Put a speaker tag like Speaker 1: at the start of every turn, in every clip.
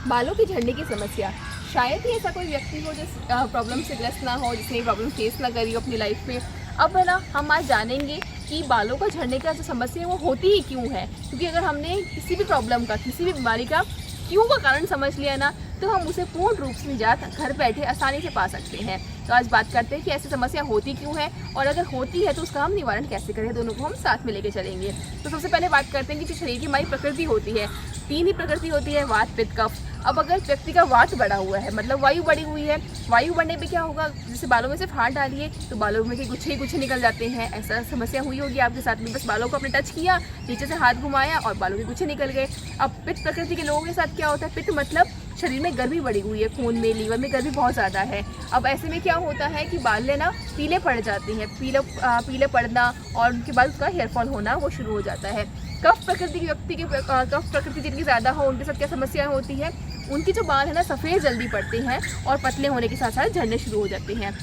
Speaker 1: बालों के झड़ने की समस्या, शायद ही ऐसा कोई व्यक्ति हो जिस प्रॉब्लम से ग्रस्त ना हो, जिसने प्रॉब्लम फेस ना करी हो अपनी लाइफ में। अब है ना, हम आज जानेंगे कि बालों का झड़ने का जो समस्या है वो होती ही क्यों है। क्योंकि अगर हमने किसी भी प्रॉब्लम का, किसी भी बीमारी का क्यों का कारण समझ लिया ना, तो हम उसे पूर्ण रूप से निजात घर बैठे आसानी से पा सकते हैं। तो आज बात करते हैं कि ऐसी समस्या होती क्यों है, और अगर होती है तो उसका हम निवारण कैसे करें। दोनों को हम साथ में लेके चलेंगे। तो सबसे पहले बात करते हैं कि जो शरीर की हमारी प्रकृति होती है, 3 ही प्रकृति होती है, वात, पित्त, कफ। अब अगर व्यक्ति का वात बढ़ा हुआ है, मतलब वायु बढ़ी हुई है, वायु बढ़ने पे क्या होगा, जैसे बालों में से हाथ डालिए तो बालों में के गुच्छे ही गुच्छे निकल जाते हैं। ऐसा समस्या हुई होगी आपके साथ में, बस बालों को आपने टच किया, नीचे से हाथ घुमाया और बालों के गुच्छे निकल गए। अब पित्त प्रकृति के लोगों के साथ क्या होता है, पित्त मतलब शरीर में गर्मी बढ़ी हुई है, खून में, लीवर में गर्मी बहुत ज़्यादा है। अब ऐसे में क्या होता है कि बाल ना पीले पड़ जाते हैं, पीले पड़ना, और उनके बाद उसका हेयरफॉल होना वो शुरू हो जाता है। कफ प्रकृति के व्यक्ति के कफ प्रकृति जिनकी ज़्यादा हो, उनके साथ क्या समस्या होती है, उनके जो बाल है ना सफ़ेद जल्दी पड़ते हैं और पतले होने के साथ साथ झड़ने शुरू हो जाते हैं।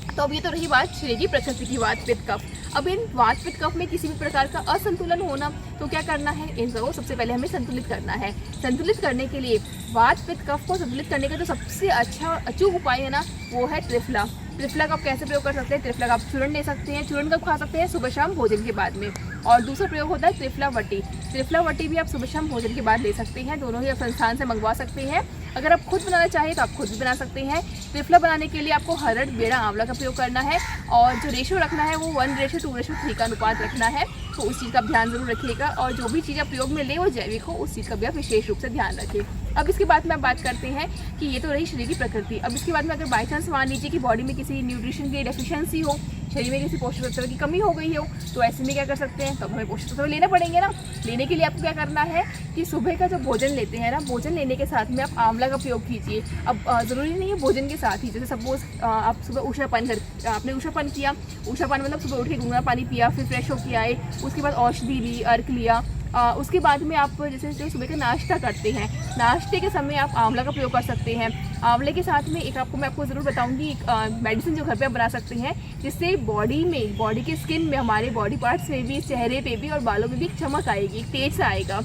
Speaker 1: तो अब ये तो रही बात शरीर की प्रकृति की, वात, पित्त, कफ। अब इन वात, पित्त, कफ में किसी भी प्रकार का असंतुलन होना, तो क्या करना है, इन सबको सबसे पहले हमें संतुलित करना है। संतुलित करने के लिए वात, पित्त, कफ को संतुलित करने का जो सबसे अच्छा अचूक उपाय है ना, वो है त्रिफला। त्रिफला का आप कैसे प्रयोग कर सकते हैं, त्रिफला का आप चूर्ण ले सकते हैं। चूर्ण कब खा सकते हैं, सुबह शाम भोजन के बाद में। और दूसरा प्रयोग होता है त्रिफला वटी। त्रिफला वटी भी आप सुबह शाम भोजन के बाद ले सकते हैं। दोनों ही आप संस्थान से मंगवा सकते हैं। अगर आप खुद बनाना चाहें तो आप खुद भी बना सकते हैं। त्रिफला बनाने के लिए आपको हरड़, बेड़ा, आंवला का प्रयोग करना है, और जो रेशो रखना है वो 1:2:3 का अनुपात रखना है। तो उस चीज़ का ध्यान जरूर रखिएगा, और जो भी चीज़ आप प्रयोग में ले वो जैविक हो, उस चीज़ का भी आप विशेष रूप से ध्यान रखें। अब इसके बाद में आप बात करते हैं कि ये तो रही शरीर की प्रकृति। अब इसके बाद में अगर बाई चांस मान लीजिए कि बॉडी में किसी न्यूट्रिशन की डेफिशिएंसी हो, शरीर में किसी पोषक तत्व की कमी हो गई हो, तो ऐसे में क्या कर सकते हैं, तो हमें पोषक तत्व लेना पड़ेंगे ना। लेने के लिए आपको क्या करना है कि सुबह का जो भोजन लेते हैं ना, भोजन लेने के साथ में आप आंवला का प्रयोग कीजिए। अब ज़रूरी नहीं है भोजन के साथ ही, जैसे सपोज आप सुबह आपने ऊषापान किया, ऊषापान मतलब सुबह उठ के गुनगुना पानी पिया, फिर फ्रेश होकर आए, उसके बाद औषधि ली, अर्क लिया। उसके बाद में आप जैसे जो सुबह का नाश्ता करते हैं, नाश्ते के समय आप आंवला का प्रयोग कर सकते हैं। आंवले के साथ में एक मैं आपको ज़रूर बताऊंगी एक मेडिसिन जो घर पे आप बना सकते हैं, जिससे बॉडी के स्किन में, हमारे बॉडी पार्ट्स में भी, चेहरे पे भी और बालों में भी एक चमक आएगी, एक तेज सा आएगा,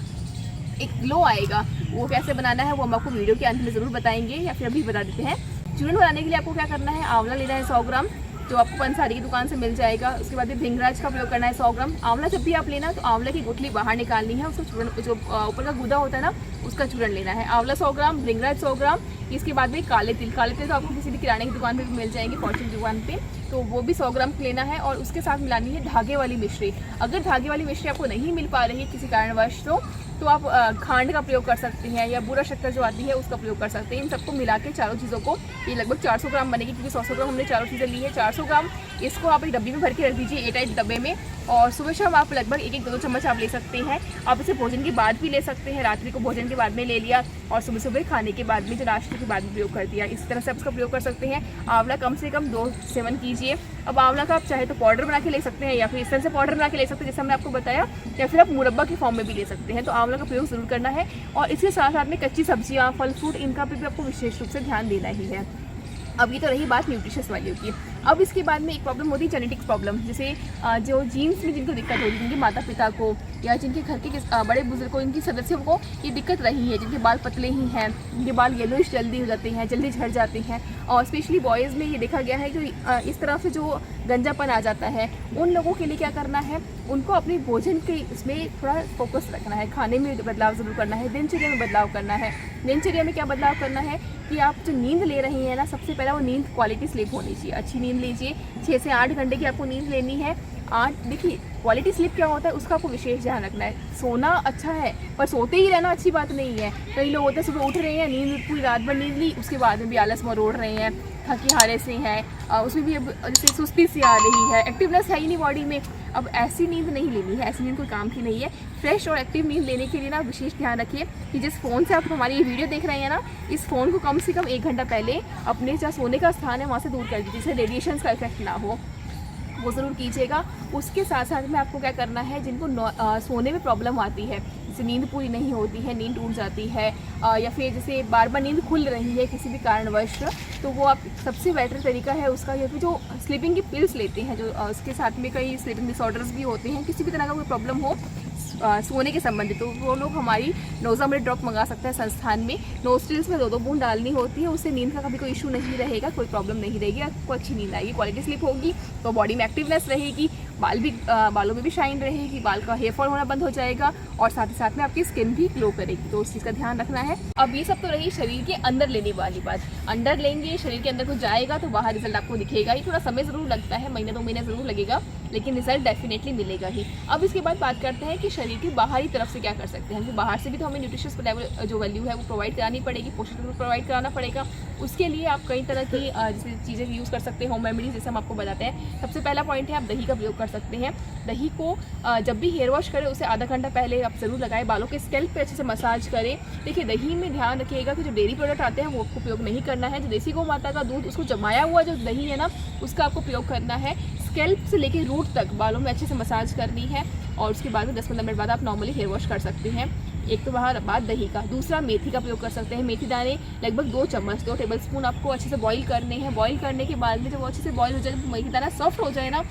Speaker 1: एक ग्लो आएगा। वो कैसे बनाना है वो हम आपको वीडियो के अंत में ज़रूर बताएंगे, या फिर अभी बता देते हैं। चूर्ण बनाने के लिए आपको क्या करना है, आंवला लेना है 100 ग्राम, जो आपको पंसारी की दुकान से मिल जाएगा। उसके बाद भृंगराज का प्रयोग करना है 100 ग्राम। आंवला जब भी आप लेना तो आंवला की गुठली बाहर निकालनी है, उसको चूर्ण, जो ऊपर का गूदा होता है ना, उसका चूर्ण लेना है। आंवला 100 ग्राम, भृंगराज 100 ग्राम। इसके बाद में काले तिल तो आपको किसी भी किराने की दुकान पे भी मिल जाएंगे, फॉर्चून की दुकान पे, तो वो भी 100 ग्राम लेना है। और उसके साथ मिलानी है धागे वाली मिश्री। अगर धागे वाली मिश्री आपको नहीं मिल पा रही है किसी कारणवश, तो आप खांड का प्रयोग कर सकते हैं, या बूरा शक्कर जो आती है उसका प्रयोग कर सकते हैं। इन सबको मिला के चारों चीज़ों को, ये लगभग 400 ग्राम बनेगी, क्योंकि 100 ग्राम हमने चारों चीज़ें ली है। 400 ग्राम इसको आप एक डब्बी में भर के रख दीजिए, एयरटाइट डब्बे में। और सुबह शाम आप लगभग 1-2 चम्मच आप ले सकते हैं। आप इसे भोजन के बाद भी ले सकते हैं, रात्रि को भोजन के बाद में ले लिया, और सुबह सुबह खाने के बाद में, जो नाश्ते के बाद में प्रयोग कर दिया। इस तरह से आप इसका प्रयोग कर सकते हैं। आंवला कम से कम 2 सेवन कीजिए। अब आंवला का आप चाहे तो पाउडर बना के ले सकते हैं, या फिर इस तरह से पाउडर बना के ले सकते हैं जैसे हमने आपको बताया, या फिर आप मुरब्बा के फॉर्म में भी ले सकते हैं। तो आंवला का प्रयोग ज़रूर करना है। और इसके साथ साथ में कच्ची सब्जियाँ, फल फ्रूट, इनका भी आपको विशेष रूप से ध्यान देना ही है। अब ये तो रही बात न्यूट्रिशियस वाली की। अब इसके बाद में एक प्रॉब्लम होती है जेनेटिक्स प्रॉब्लम, जैसे जो जीन्स में जिनको दिक्कत होती है, जिनके माता पिता को या जिनके घर के बड़े बुजुर्ग को, इनकी सदस्यों को ये दिक्कत रही है, जिनके बाल पतले ही हैं, जिनके बाल येलोइश जल्दी हो जाते हैं, जल्दी झड़ जाते हैं, और स्पेशली बॉयज़ में ये देखा गया है कि इस तरह से जो गंजापन आ जाता है, उन लोगों के लिए क्या करना है, उनको अपने भोजन के इसमें थोड़ा फोकस रखना है, खाने में बदलाव ज़रूर करना है, दिनचर्या में बदलाव करना है। दिनचर्या में क्या बदलाव करना है कि आप जो नींद ले रही हैं ना, सबसे पहले वो नींद क्वालिटी स्लीप होनी चाहिए, अच्छी नींद लीजिए। 6 से 8 घंटे की आपको नींद लेनी है। देखिए क्वालिटी स्लीप क्या होता है उसका आपको विशेष ध्यान रखना है। सोना अच्छा है, पर सोते ही रहना अच्छी बात नहीं है। कई लोग होते हैं सुबह उठ रहे हैं, नींद पूरी रात भर नींद ली, उसके बाद में भी आलस मरोड़ रहे हैं, थकी हारे से हैं, उसमें भी जैसे सुस्ती सी आ रही है, एक्टिवनेस है ही नहीं बॉडी में। अब ऐसी नींद नहीं लेनी है, ऐसी नींद कोई काम की नहीं है। फ्रेश और एक्टिव नींद लेने के लिए ना विशेष ध्यान रखिए कि जिस फ़ोन से आप हमारी ये वीडियो देख रहे हैं ना, इस फ़ोन को कम से कम 1 घंटा पहले अपने जहाँ सोने का स्थान है वहाँ से दूर कर दीजिए, जिससे रेडिएशन का इफेक्ट ना हो, वो ज़रूर कीजिएगा। उसके साथ साथ में आपको क्या करना है, जिनको सोने में प्रॉब्लम आती है, जैसे नींद पूरी नहीं होती है, नींद टूट जाती है, या फिर जैसे बार बार नींद खुल रही है किसी भी कारणवश, तो वो आप सबसे बेटर तरीका है उसका, या फिर जो स्लीपिंग की पिल्स लेते हैं, जो उसके साथ में कई स्लीपिंग डिसऑर्डर्स भी होते हैं, किसी भी तरह का कोई प्रॉब्लम हो, सोने के संबंधित, तो वो लोग हमारी नोज़ामेड ड्रॉप मंगा सकते हैं संस्थान में। नोस्ट्रिल्स में 2-2 बूंद डालनी होती है, उससे नींद का कभी कोई इशू नहीं रहेगा, कोई प्रॉब्लम नहीं रहेगी, आपको अच्छी नींद आएगी, क्वालिटी स्लीप होगी, तो बॉडी में एक्टिवनेस रहेगी, बालों में भी शाइन रहेगी, बाल का हेयर फॉल होना बंद हो जाएगा और साथ ही साथ में आपकी स्किन भी ग्लो करेगी। तो उस चीज़ का ध्यान रखना है। अब ये सब तो रही शरीर के अंदर लेने वाली बात। अंदर लेंगे, शरीर के अंदर को जाएगा तो बाहर रिजल्ट आपको दिखेगा ही। थोड़ा समय ज़रूर लगता है, महीने 2 महीने ज़रूर लगेगा, लेकिन रिजल्ट डेफिनेटली मिलेगा ही। अब इसके बाद बात करते हैं कि शरीर के बाहरी तरफ से क्या कर सकते हैं। बाहर से भी तो हमें न्यूट्रिशियस लेवल जो वैल्यू है वो प्रोवाइड करानी पड़ेगी, पोषक तत्व प्रोवाइड कराना पड़ेगा। उसके लिए आप कई तरह की जैसे चीज़ें यूज़ कर सकते हैं, होम रेमेडीज जैसे हम आपको बताते हैं। सबसे पहला पॉइंट है, आप दही का प्रयोग कर सकते हैं। दही को जब भी हेयर वॉश करें उससे आधा घंटा पहले आप ज़रूर लगाएं, बालों के स्कैल्प पे अच्छे से मसाज करें। देखिए, दही में ध्यान रखिएगा कि जो डेयरी प्रोडक्ट आते हैं वो आपको प्रयोग नहीं करना है। जो देसी गौ माता का दूध, उसको जमाया हुआ जो दही है ना, उसका आपको प्रयोग करना है। स्कैल्प से लेकर रूट तक बालों में अच्छे से मसाज करनी है और उसके बाद में 10-15 मिनट बाद आप नॉर्मली हेयर वॉश कर सकते हैं। एक तो वहाँ बात दही का। दूसरा, मेथी का प्रयोग कर सकते हैं। मेथी दाने लगभग 2 चम्मच 2 टेबलस्पून आपको अच्छे से बॉईल करने हैं। बॉईल करने के बाद में जब वो अच्छे से बॉईल हो जाए, मेथी दाना सॉफ्ट हो जाए ना,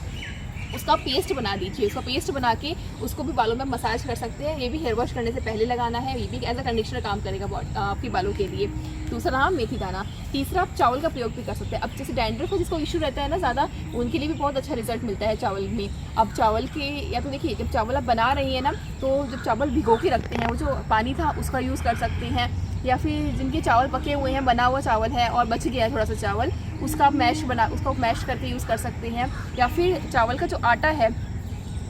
Speaker 1: उसका पेस्ट बना दीजिए। उसका पेस्ट बना के उसको भी बालों में मसाज कर सकते हैं। ये भी हेयर वॉश करने से पहले लगाना है, ये भी एज अ कंडीशनर काम करेगा आपके बालों के लिए। दूसरा, मेथी दाना। तीसरा, आप चावल का प्रयोग भी कर सकते हैं। अब जैसे डैंड्रफ जिसको इशू रहता है ना ज़्यादा, उनके लिए भी बहुत अच्छा रिजल्ट मिलता है चावल में। अब चावल के, या तो देखिए, जब चावल आप बना रही हैं ना, तो जब चावल भिगो के रखते हैं, वो जो पानी था उसका यूज़ कर सकते हैं। या फिर जिनके चावल पके हुए हैं, बना हुआ चावल है और बच गया है थोड़ा सा चावल, उसका आप मैश करके यूज़ कर सकते हैं। या फिर चावल का जो आटा है,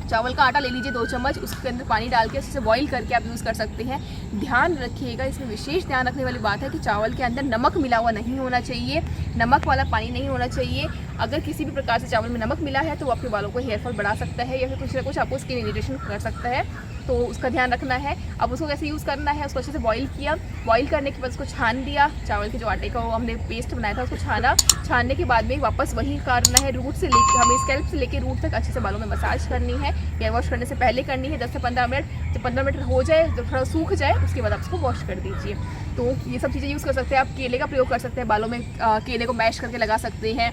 Speaker 1: चावल का आटा ले लीजिए 2 चम्मच, उसके अंदर पानी डाल के उससे बॉईल करके आप यूज़ कर सकते हैं। ध्यान रखिएगा, इसमें विशेष ध्यान रखने वाली बात है कि चावल के अंदर नमक मिला हुआ नहीं होना चाहिए, नमक वाला पानी नहीं होना चाहिए। अगर किसी भी प्रकार से चावल में नमक मिला है तो वो आपके बालों को हेयर फॉल बढ़ा सकता है या फिर कुछ ना कुछ आपको स्किन इरिटेशन कर सकता है, तो उसका ध्यान रखना है। अब उसको कैसे यूज़ करना है, उसको अच्छे से बॉईल किया, बॉईल करने के बाद उसको छान दिया। चावल के जो आटे का वो हमने पेस्ट बनाया था उसको छाना, छानने के बाद में वापस वही करना है, रूट से लेकर, हमें स्कैल्प से लेकर रूट तक अच्छे से बालों में मसाज करनी है। हेयर वॉश करने से पहले करनी है 10 से 15 मिनट। जब 15 मिनट हो जाए, जब थोड़ा सूख जाए, उसके बाद आप उसको वॉश कर दीजिए। तो ये सब चीज़ें यूज़ कर सकते हैं। आप केले का प्रयोग कर सकते हैं, बालों में केले को मैश करके लगा सकते हैं।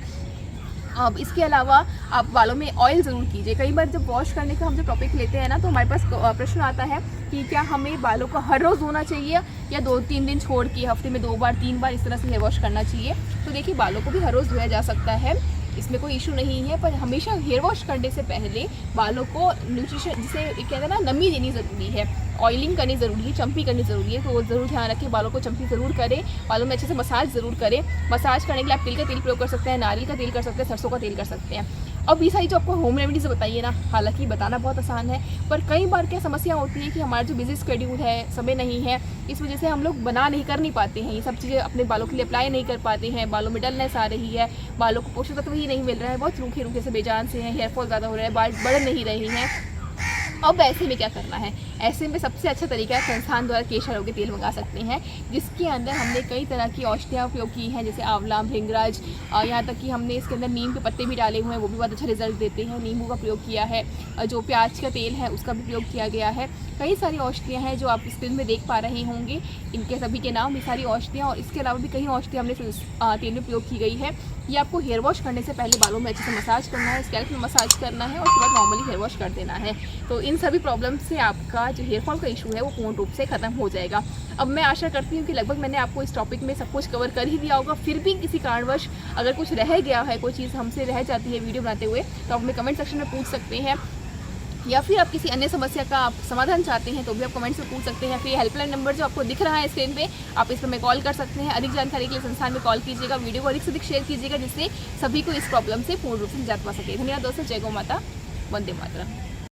Speaker 1: अब इसके अलावा आप बालों में ऑयल ज़रूर कीजिए। कई बार जब वॉश करने का हम जब टॉपिक लेते हैं ना, तो हमारे पास प्रश्न आता है कि क्या हमें बालों को हर रोज़ धोना चाहिए या 2-3 दिन छोड़ के हफ्ते में 2 बार 3 बार इस तरह से हेयर वॉश करना चाहिए। तो देखिए, बालों को भी हर रोज़ धोया जा सकता है, इसमें कोई इशू नहीं है, पर हमेशा हेयर वॉश करने से पहले बालों को न्यूट्रिशन, जिसे कहते हैं ना, नमी देनी ज़रूरी है, ऑयलिंग करनी ज़रूरी है, चम्पी करनी ज़रूरी है। तो वो ज़रूर ध्यान रखें, बालों को चम्पी ज़रूर करें, बालों में अच्छे से मसाज ज़रूर करें। मसाज करने के लिए आप तिल का तेल प्रयोग कर सकते हैं, नारियल का तेल कर सकते हैं, सरसों का तेल कर सकते हैं। अब ये सारी जो आपको होम रेमेडीज़ बताइए ना, हालांकि बताना बहुत आसान है, पर कई बार क्या समस्या होती है कि हमारा जो बिजी शेड्यूल है, समय नहीं है, इस वजह से हम लोग कर नहीं पाते हैं, ये सब चीज़ें अपने बालों के लिए अप्लाई नहीं कर पाते हैं। बालों में डलनेस आ रही है, बालों को पोषक तत्व ही नहीं मिल रहा है, बहुत रूखे से बेजान से हैं, हेयर फॉल ज़्यादा हो रहा है, बाल बढ़ नहीं रही हैं। अब ऐसे में क्या करना है? ऐसे में सबसे अच्छा तरीका है, संस्थान द्वारा केश आरोग्य तेल मंगा सकते हैं, जिसके अंदर हमने कई तरह की औषधियाँ उपयोग की हैं, जैसे आंवला, भृंगराज, यहाँ तक कि हमने इसके अंदर नीम के पत्ते भी डाले हुए हैं, वो भी बहुत अच्छा रिजल्ट देते हैं। नींबू का प्रयोग किया है, जो प्याज का तेल है उसका भी प्रयोग किया गया है। कई सारी औषधियाँ हैं जो आप स्क्रीन में देख पा रहे होंगे, इनके सभी के नाम, ये सारी औषधियाँ, और इसके अलावा भी कई औषधियाँ हमने तेल में प्रयोग की गई है। ये आपको हेयर वॉश करने से पहले बालों में अच्छे से मसाज करना है, स्कैल्प में मसाज करना है और उसके बाद नॉर्मली हेयर वॉश कर देना है। तो इन सभी प्रॉब्लम से आपका जो हेयर फॉल का इशू है वो पूर्ण रूप से ख़त्म हो जाएगा। अब मैं आशा करती हूँ कि लगभग मैंने आपको इस टॉपिक में सब कुछ कवर कर ही दिया होगा। फिर भी किसी कारणवश अगर कुछ रह गया है, कोई चीज़ हमसे रह जाती है वीडियो बनाते हुए, तो आप हमें कमेंट सेक्शन में पूछ सकते हैं, या फिर आप किसी अन्य समस्या का आप समाधान चाहते हैं तो भी आप कमेंट्स में पूछ सकते हैं। फिर हेल्पलाइन नंबर जो आपको दिख रहा है स्क्रीन पे, आप इस पर हमें कॉल कर सकते हैं। अधिक जानकारी के लिए संस्थान में कॉल कीजिएगा, वीडियो को अधिक से अधिक शेयर कीजिएगा, जिससे सभी को इस प्रॉब्लम से पूर्ण रूप से निजात पा सके। धन्यवाद दोस्तों, जय गौ माता, वंदे मातरम।